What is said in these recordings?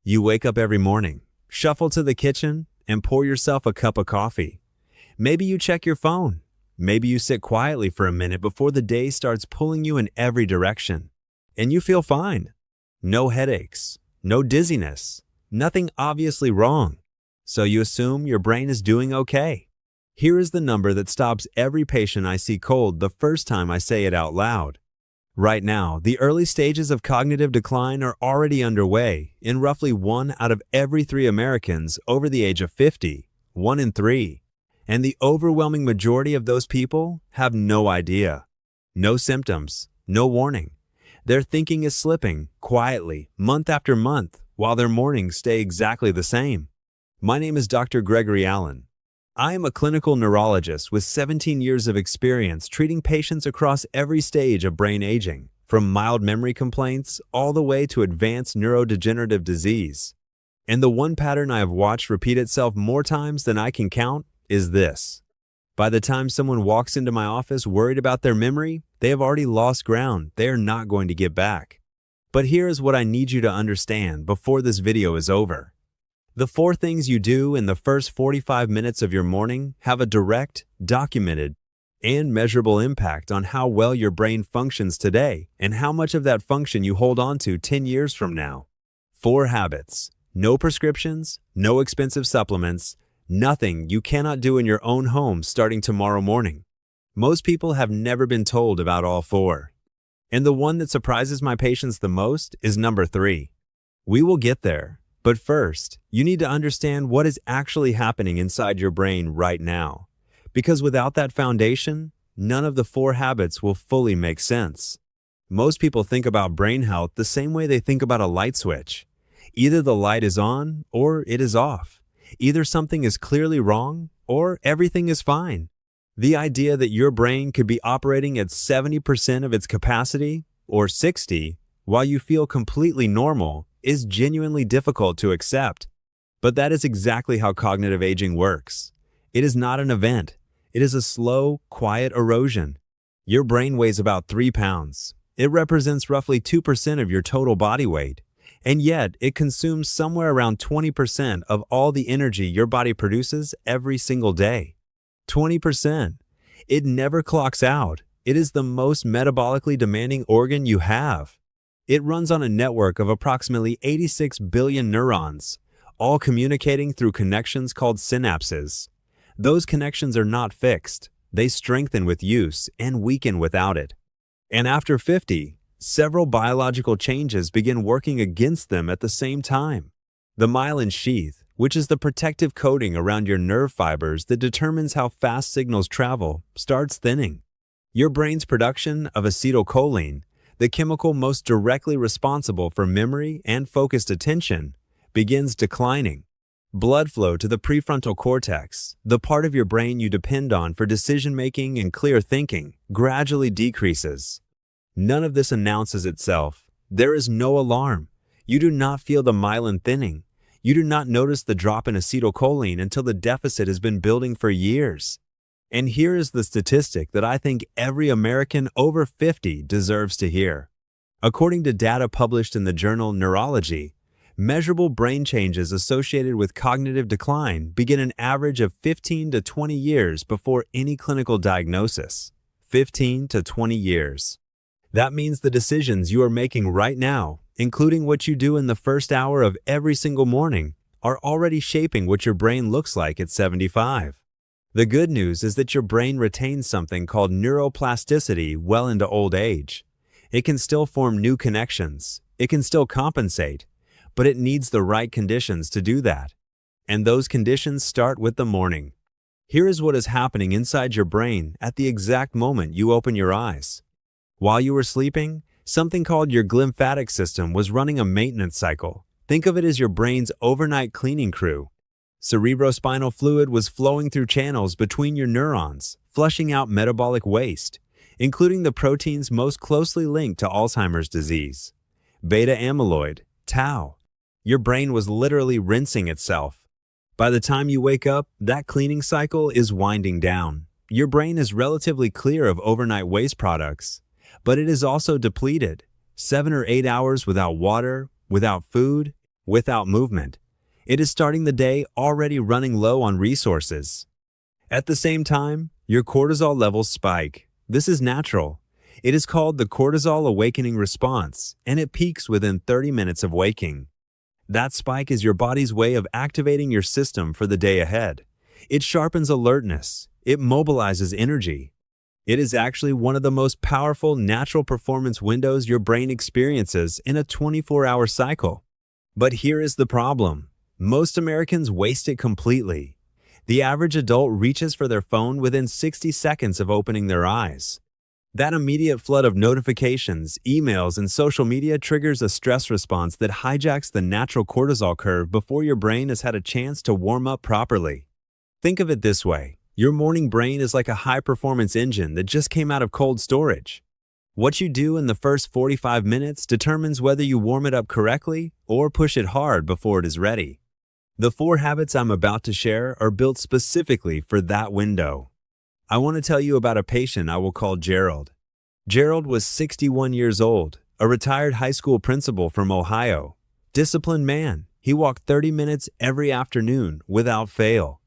You wake up every morning, shuffle to the kitchen, and pour yourself a cup of coffee. Maybe you check your phone. Maybe you sit quietly for a minute before the day starts pulling you in every direction. And you feel fine. No headaches, no dizziness, nothing obviously wrong. So you assume your brain is doing okay. Here is the number that stops every patient I see cold the first time I say it out loud. Right now, the early stages of cognitive decline are already underway in roughly 1 out of every 3 Americans over the age of 50, 1 in 3. And the overwhelming majority of those people have no idea. No symptoms, no warning. Their thinking is slipping quietly, month after month, while their mornings stay exactly the same. My name is Dr. Gregory Allen. I am a clinical neurologist with 17 years of experience treating patients across every stage of brain aging, from mild memory complaints all the way to advanced neurodegenerative disease. And the one pattern I have watched repeat itself more times than I can count is this. By the time someone walks into my office worried about their memory, they have already lost ground they are not going to get back. But here is what I need you to understand before this video is over. The 4 things you do in the first 45 minutes of your morning have a direct, documented, and measurable impact on how well your brain functions today and how much of that function you hold on to 10 years from now. 4 habits. No prescriptions, no expensive supplements, nothing you cannot do in your own home starting tomorrow morning. Most people have never been told about all 4. And the one that surprises my patients the most is number 3. We will get there. But first, you need to understand what is actually happening inside your brain right now. Because without that foundation, none of the 4 habits will fully make sense. Most people think about brain health the same way they think about a light switch. Either the light is on or it is off. Either something is clearly wrong or everything is fine. The idea that your brain could be operating at 70% of its capacity or 60% while you feel completely normal is genuinely difficult to accept. But that is exactly how cognitive aging works. It is not an event. It is a slow, quiet erosion. Your brain weighs about 3 pounds. It represents roughly 2% of your total body weight. And yet, it consumes somewhere around 20% of all the energy your body produces every single day. 20%. It never clocks out. It is the most metabolically demanding organ you have. It runs on a network of approximately 86 billion neurons, all communicating through connections called synapses. Those connections are not fixed. They strengthen with use and weaken without it. And after 50, several biological changes begin working against them at the same time. The myelin sheath, which is the protective coating around your nerve fibers that determines how fast signals travel, starts thinning. Your brain's production of acetylcholine, the chemical most directly responsible for memory and focused attention, begins declining. Blood flow to the prefrontal cortex, the part of your brain you depend on for decision-making and clear thinking, gradually decreases. None of this announces itself. There is no alarm. You do not feel the myelin thinning. You do not notice the drop in acetylcholine until the deficit has been building for years. And here is the statistic that I think every American over 50 deserves to hear. According to data published in the journal Neurology, measurable brain changes associated with cognitive decline begin an average of 15 to 20 years before any clinical diagnosis. 15 to 20 years. That means the decisions you are making right now, including what you do in the first hour of every single morning, are already shaping what your brain looks like at 75. The good news is that your brain retains something called neuroplasticity well into old age. It can still form new connections. It can still compensate, but it needs the right conditions to do that. And those conditions start with the morning. Here is what is happening inside your brain at the exact moment you open your eyes. While you were sleeping, something called your glymphatic system was running a maintenance cycle. Think of it as your brain's overnight cleaning crew. Cerebrospinal fluid was flowing through channels between your neurons, flushing out metabolic waste, including the proteins most closely linked to Alzheimer's disease. Beta amyloid, tau. Your brain was literally rinsing itself. By the time you wake up, that cleaning cycle is winding down. Your brain is relatively clear of overnight waste products, but it is also depleted. 7 or 8 hours without water, without food, without movement. It is starting the day already running low on resources. At the same time, your cortisol levels spike. This is natural. It is called the cortisol awakening response, and it peaks within 30 minutes of waking. That spike is your body's way of activating your system for the day ahead. It sharpens alertness. It mobilizes energy. It is actually one of the most powerful natural performance windows your brain experiences in a 24-hour cycle. But here is the problem. Most Americans waste it completely. The average adult reaches for their phone within 60 seconds of opening their eyes. That immediate flood of notifications, emails, and social media triggers a stress response that hijacks the natural cortisol curve before your brain has had a chance to warm up properly. Think of it this way. Your morning brain is like a high-performance engine that just came out of cold storage. What you do in the first 45 minutes determines whether you warm it up correctly or push it hard before it is ready. The 4 habits I'm about to share are built specifically for that window. I want to tell you about a patient I will call Gerald. Gerald was 61 years old, a retired high school principal from Ohio. Disciplined man, he walked 30 minutes every afternoon without fail.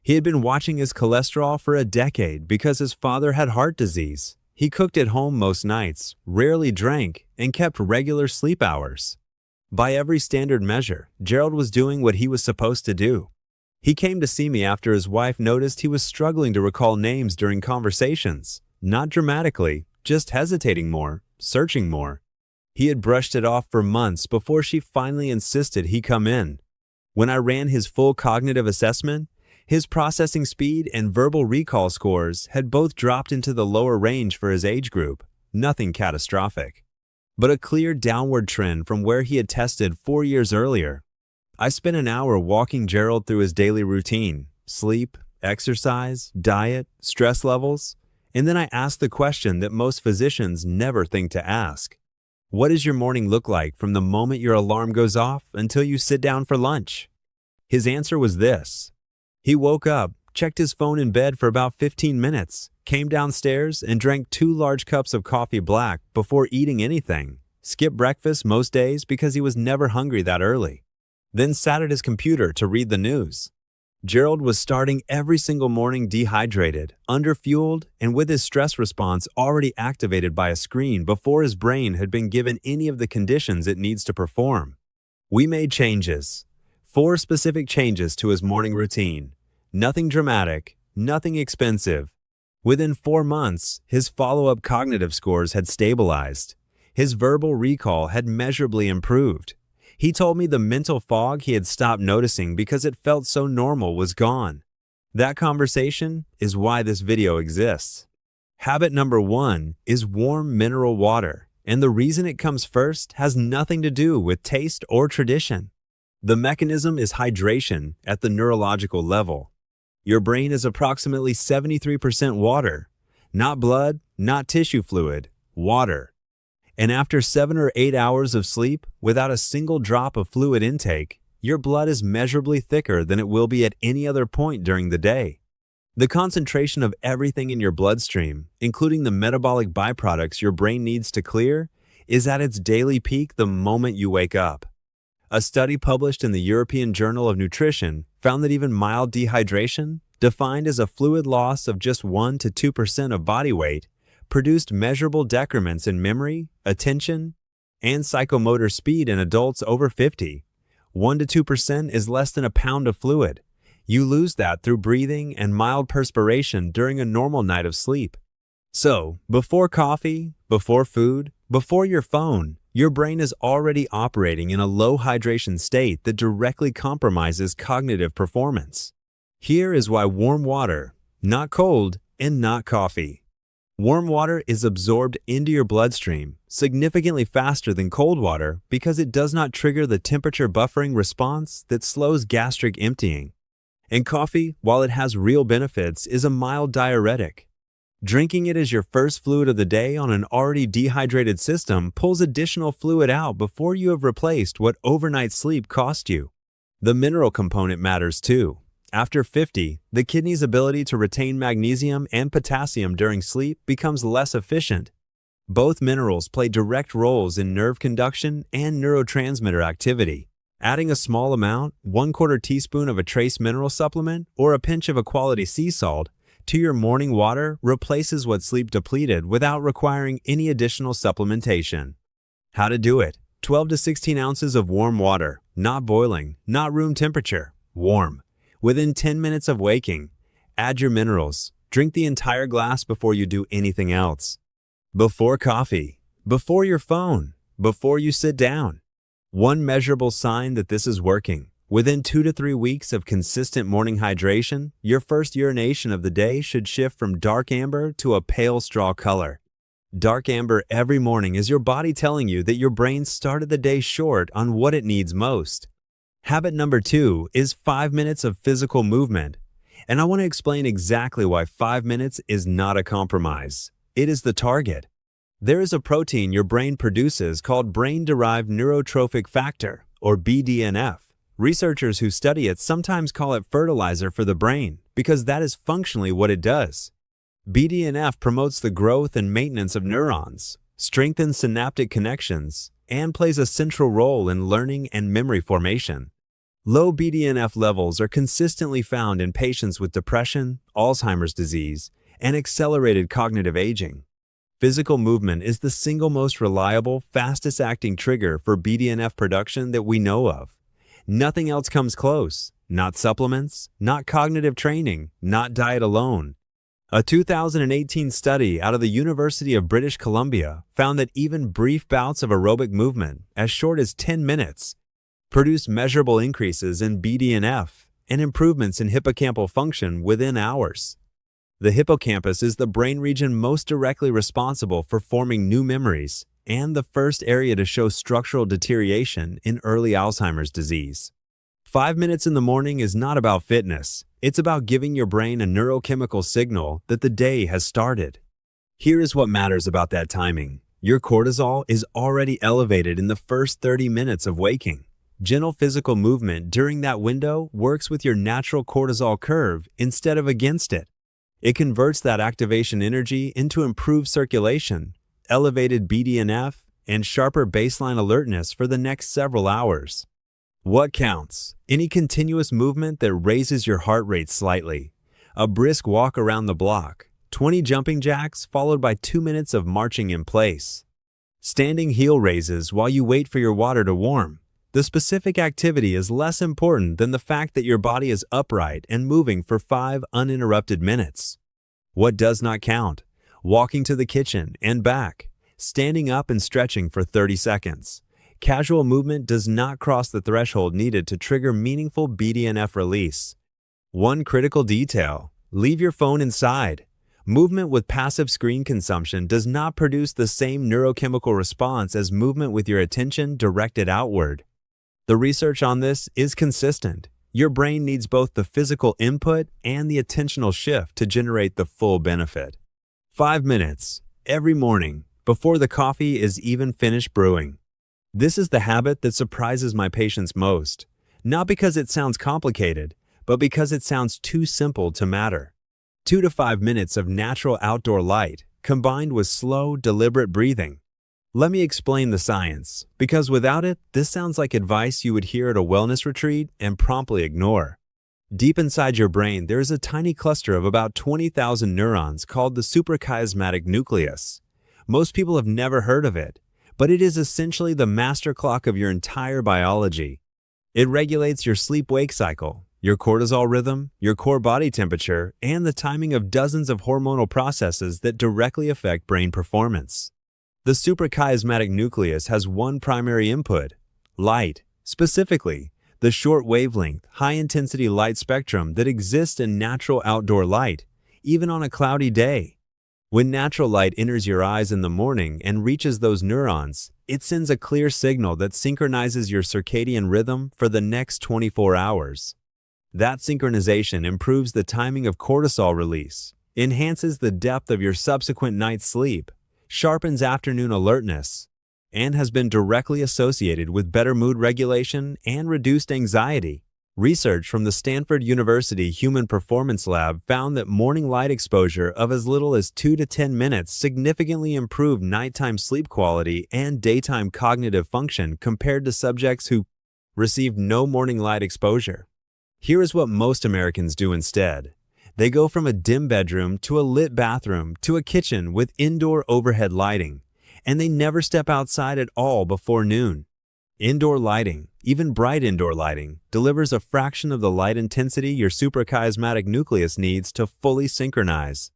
He had been watching his cholesterol for a decade because his father had heart disease. He cooked at home most nights, rarely drank, and kept regular sleep hours. By every standard measure, Gerald was doing what he was supposed to do. He came to see me after his wife noticed he was struggling to recall names during conversations, not dramatically, just hesitating more, searching more. He had brushed it off for months before she finally insisted he come in. When I ran his full cognitive assessment, his processing speed and verbal recall scores had both dropped into the lower range for his age group, nothing catastrophic, but a clear downward trend from where he had tested 4 years earlier. I spent an hour walking Gerald through his daily routine, sleep, exercise, diet, stress levels, and then I asked the question that most physicians never think to ask. What does your morning look like from the moment your alarm goes off until you sit down for lunch? His answer was this. He woke up, checked his phone in bed for about 15 minutes, came downstairs and drank 2 large cups of coffee black before eating anything, skipped breakfast most days because he was never hungry that early, then sat at his computer to read the news. Gerald was starting every single morning dehydrated, underfueled, and with his stress response already activated by a screen before his brain had been given any of the conditions it needs to perform. We made changes. 4 specific changes to his morning routine. Nothing dramatic, nothing expensive. Within 4 months, his follow-up cognitive scores had stabilized. His verbal recall had measurably improved. He told me the mental fog he had stopped noticing because it felt so normal was gone. That conversation is why this video exists. Habit number 1 is warm mineral water, and the reason it comes first has nothing to do with taste or tradition. The mechanism is hydration at the neurological level. Your brain is approximately 73% water, not blood, not tissue fluid, water. And after 7 or 8 hours of sleep without a single drop of fluid intake, your blood is measurably thicker than it will be at any other point during the day. The concentration of everything in your bloodstream, including the metabolic byproducts your brain needs to clear, is at its daily peak the moment you wake up. A study published in the European Journal of Nutrition found that even mild dehydration, defined as a fluid loss of just 1 to 2% of body weight, produced measurable decrements in memory, attention, and psychomotor speed in adults over 50. 1 to 2% is less than a pound of fluid. You lose that through breathing and mild perspiration during a normal night of sleep. So, before coffee, before food, before your phone, your brain is already operating in a low hydration state that directly compromises cognitive performance. Here is why warm water, not cold and not coffee. Warm water is absorbed into your bloodstream significantly faster than cold water because it does not trigger the temperature buffering response that slows gastric emptying. And coffee, while it has real benefits, is a mild diuretic. Drinking it as your first fluid of the day on an already dehydrated system pulls additional fluid out before you have replaced what overnight sleep cost you. The mineral component matters too. After 50, the kidney's ability to retain magnesium and potassium during sleep becomes less efficient. Both minerals play direct roles in nerve conduction and neurotransmitter activity. Adding a small amount, 1/4 teaspoon of a trace mineral supplement or a pinch of a quality sea salt, to your morning water replaces what sleep depleted without requiring any additional supplementation. How to do it? 12 to 16 ounces of warm water, not boiling, not room temperature, warm. Within 10 minutes of waking, add your minerals. Drink the entire glass before you do anything else. Before coffee, before your phone, before you sit down. One measurable sign that this is working. Within 2 to 3 weeks of consistent morning hydration, your first urination of the day should shift from dark amber to a pale straw color. Dark amber every morning is your body telling you that your brain started the day short on what it needs most. Habit number 2 is 5 minutes of physical movement. And I want to explain exactly why 5 minutes is not a compromise. It is the target. There is a protein your brain produces called brain-derived neurotrophic factor, or BDNF. Researchers who study it sometimes call it fertilizer for the brain because that is functionally what it does. BDNF promotes the growth and maintenance of neurons, strengthens synaptic connections, and plays a central role in learning and memory formation. Low BDNF levels are consistently found in patients with depression, Alzheimer's disease, and accelerated cognitive aging. Physical movement is the single most reliable, fastest-acting trigger for BDNF production that we know of. Nothing else comes close. Not supplements, not cognitive training, not diet alone. A 2018 study out of the University of British Columbia found that even brief bouts of aerobic movement, as short as 10 minutes, produce measurable increases in BDNF and improvements in hippocampal function within hours. The hippocampus is the brain region most directly responsible for forming new memories and the first area to show structural deterioration in early Alzheimer's disease. 5 minutes in the morning is not about fitness. It's about giving your brain a neurochemical signal that the day has started. Here is what matters about that timing. Your cortisol is already elevated in the first 30 minutes of waking. Gentle physical movement during that window works with your natural cortisol curve instead of against it. It converts that activation energy into improved circulation, elevated BDNF, and sharper baseline alertness for the next several hours. What counts? Any continuous movement that raises your heart rate slightly. A brisk walk around the block. 20 jumping jacks followed by 2 minutes of marching in place. Standing heel raises while you wait for your water to warm. The specific activity is less important than the fact that your body is upright and moving for 5 uninterrupted minutes. What does not count? Walking to the kitchen and back, standing up and stretching for 30 seconds. Casual movement does not cross the threshold needed to trigger meaningful BDNF release. One critical detail: leave your phone inside. Movement with passive screen consumption does not produce the same neurochemical response as movement with your attention directed outward. The research on this is consistent. Your brain needs both the physical input and the attentional shift to generate the full benefit. 5 minutes, every morning, before the coffee is even finished brewing. This is the habit that surprises my patients most, not because it sounds complicated, but because it sounds too simple to matter. 2 to 5 minutes of natural outdoor light, combined with slow, deliberate breathing. Let me explain the science, because without it, this sounds like advice you would hear at a wellness retreat and promptly ignore. Deep inside your brain, there is a tiny cluster of about 20,000 neurons called the suprachiasmatic nucleus. Most people have never heard of it, but it is essentially the master clock of your entire biology. It regulates your sleep-wake cycle, your cortisol rhythm, your core body temperature, and the timing of dozens of hormonal processes that directly affect brain performance. The suprachiasmatic nucleus has one primary input: light, specifically the short wavelength, high-intensity light spectrum that exists in natural outdoor light, even on a cloudy day. When natural light enters your eyes in the morning and reaches those neurons, it sends a clear signal that synchronizes your circadian rhythm for the next 24 hours. That synchronization improves the timing of cortisol release, enhances the depth of your subsequent night's sleep, sharpens afternoon alertness, and has been directly associated with better mood regulation and reduced anxiety. Research from the Stanford University Human Performance Lab found that morning light exposure of as little as 2 to 10 minutes significantly improved nighttime sleep quality and daytime cognitive function compared to subjects who received no morning light exposure. Here is what most Americans do instead. They go from a dim bedroom to a lit bathroom to a kitchen with indoor overhead lighting, and they never step outside at all before noon. Indoor lighting, even bright indoor lighting, delivers a fraction of the light intensity your suprachiasmatic nucleus needs to fully synchronize.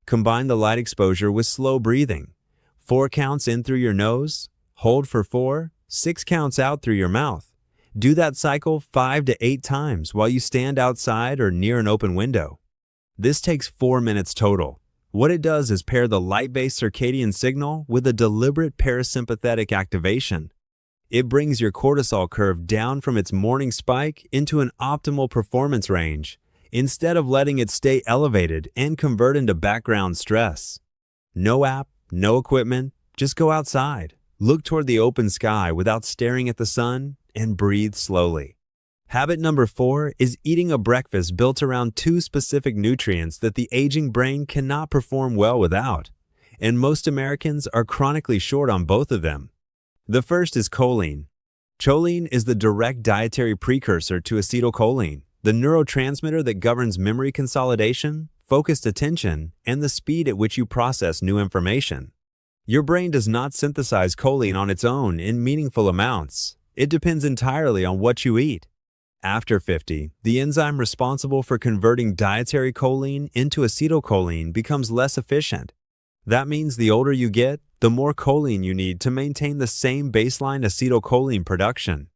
Combine the light exposure with slow breathing. 4 counts in through your nose, hold for 4, 6 counts out through your mouth. Do that cycle 5 to 8 times while you stand outside or near an open window. This takes 4 minutes total. What it does is pair the light-based circadian signal with a deliberate parasympathetic activation. It brings your cortisol curve down from its morning spike into an optimal performance range, instead of letting it stay elevated and convert into background stress. No app, no equipment, just go outside, look toward the open sky without staring at the sun, and breathe slowly. Habit number 4 is eating a breakfast built around 2 specific nutrients that the aging brain cannot perform well without, and most Americans are chronically short on both of them. The first is choline. Choline is the direct dietary precursor to acetylcholine, the neurotransmitter that governs memory consolidation, focused attention, and the speed at which you process new information. Your brain does not synthesize choline on its own in meaningful amounts. It depends entirely on what you eat. After 50, the enzyme responsible for converting dietary choline into acetylcholine becomes less efficient. That means the older you get, the more choline you need to maintain the same baseline acetylcholine production.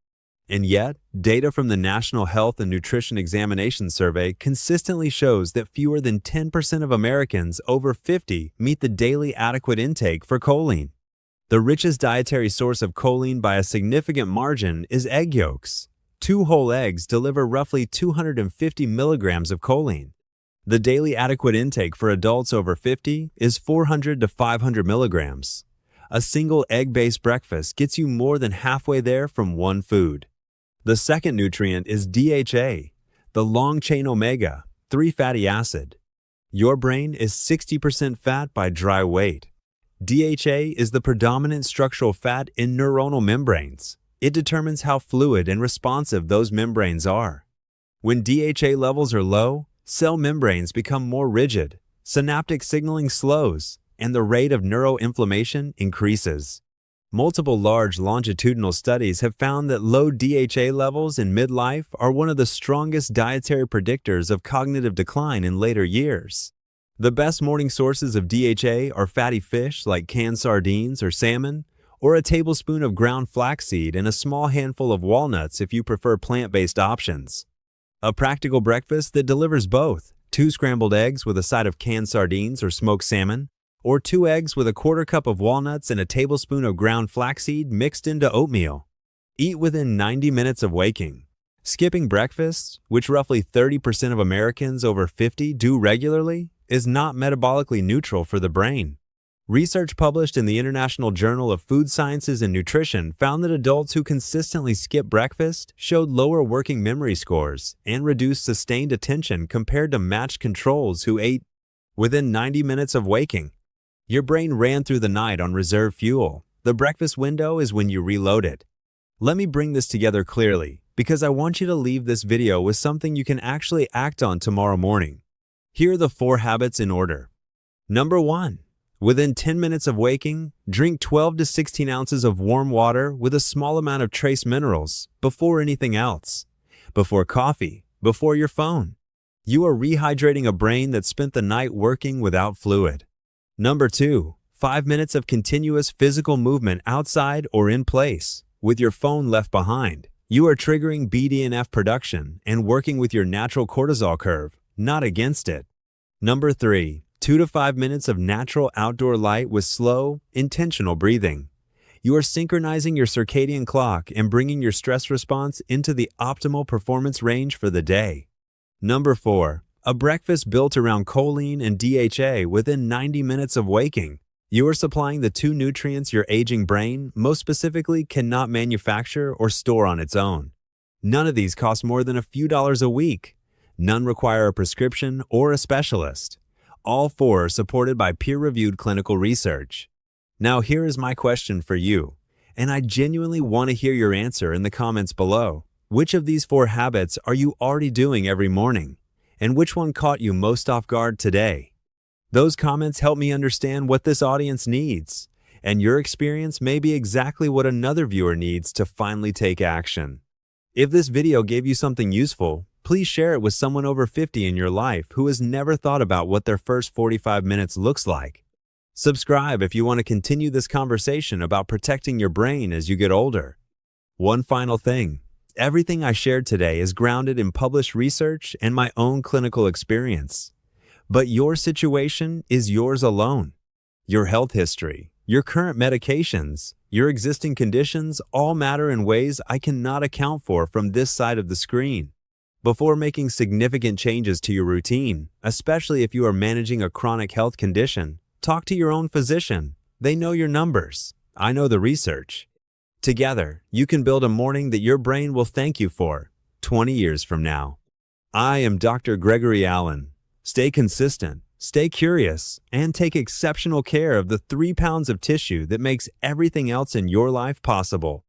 And yet, data from the National Health and Nutrition Examination Survey consistently shows that fewer than 10% of Americans over 50 meet the daily adequate intake for choline. The richest dietary source of choline by a significant margin is egg yolks. 2 whole eggs deliver roughly 250 milligrams of choline. The daily adequate intake for adults over 50 is 400 to 500 milligrams. A single egg-based breakfast gets you more than halfway there from one food. The second nutrient is DHA, the long-chain omega-3 fatty acid. Your brain is 60% fat by dry weight. DHA is the predominant structural fat in neuronal membranes. It determines how fluid and responsive those membranes are. When DHA levels are low, cell membranes become more rigid, synaptic signaling slows, and the rate of neuroinflammation increases. Multiple large longitudinal studies have found that low DHA levels in midlife are one of the strongest dietary predictors of cognitive decline in later years. The best morning sources of DHA are fatty fish like canned sardines or salmon, or a tablespoon of ground flaxseed and a small handful of walnuts if you prefer plant-based options. A practical breakfast that delivers both: 2 scrambled eggs with a side of canned sardines or smoked salmon, or 2 eggs with a quarter cup of walnuts and a tablespoon of ground flaxseed mixed into oatmeal. Eat within 90 minutes of waking. Skipping breakfast, which roughly 30% of Americans over 50 do regularly, is not metabolically neutral for the brain. Research published in the International Journal of Food Sciences and Nutrition found that adults who consistently skip breakfast showed lower working memory scores and reduced sustained attention compared to matched controls who ate within 90 minutes of waking. Your brain ran through the night on reserve fuel. The breakfast window is when you reload it. Let me bring this together clearly, because I want you to leave this video with something you can actually act on tomorrow morning. Here are the 4 habits in order. Number 1. Within 10 minutes of waking, drink 12 to 16 ounces of warm water with a small amount of trace minerals before anything else. Before coffee, before your phone. You are rehydrating a brain that spent the night working without fluid. Number 2. 5 minutes of continuous physical movement outside or in place, with your phone left behind. You are triggering BDNF production and working with your natural cortisol curve, not against it. Number 3. 2 to 5 minutes of natural outdoor light with slow, intentional breathing. You are synchronizing your circadian clock and bringing your stress response into the optimal performance range for the day. Number 4. A breakfast built around choline and DHA within 90 minutes of waking. You are supplying the 2 nutrients your aging brain, most specifically, cannot manufacture or store on its own. None of these cost more than a few dollars a week. None require a prescription or a specialist. All 4 are supported by peer-reviewed clinical research. Now here is my question for you, and I genuinely want to hear your answer in the comments below. Which of these 4 habits are you already doing every morning? And which one caught you most off guard today? Those comments help me understand what this audience needs, and your experience may be exactly what another viewer needs to finally take action. If this video gave you something useful, please share it with someone over 50 in your life who has never thought about what their first 45 minutes looks like. Subscribe if you want to continue this conversation about protecting your brain as you get older. One final thing. Everything I shared today is grounded in published research and my own clinical experience. But your situation is yours alone. Your health history, your current medications, your existing conditions all matter in ways I cannot account for from this side of the screen. Before making significant changes to your routine, especially if you are managing a chronic health condition, talk to your own physician. They know your numbers. I know the research. Together, you can build a morning that your brain will thank you for 20 years from now. I am Dr. Gregory Allen. Stay consistent, stay curious, and take exceptional care of the 3 pounds of tissue that makes everything else in your life possible.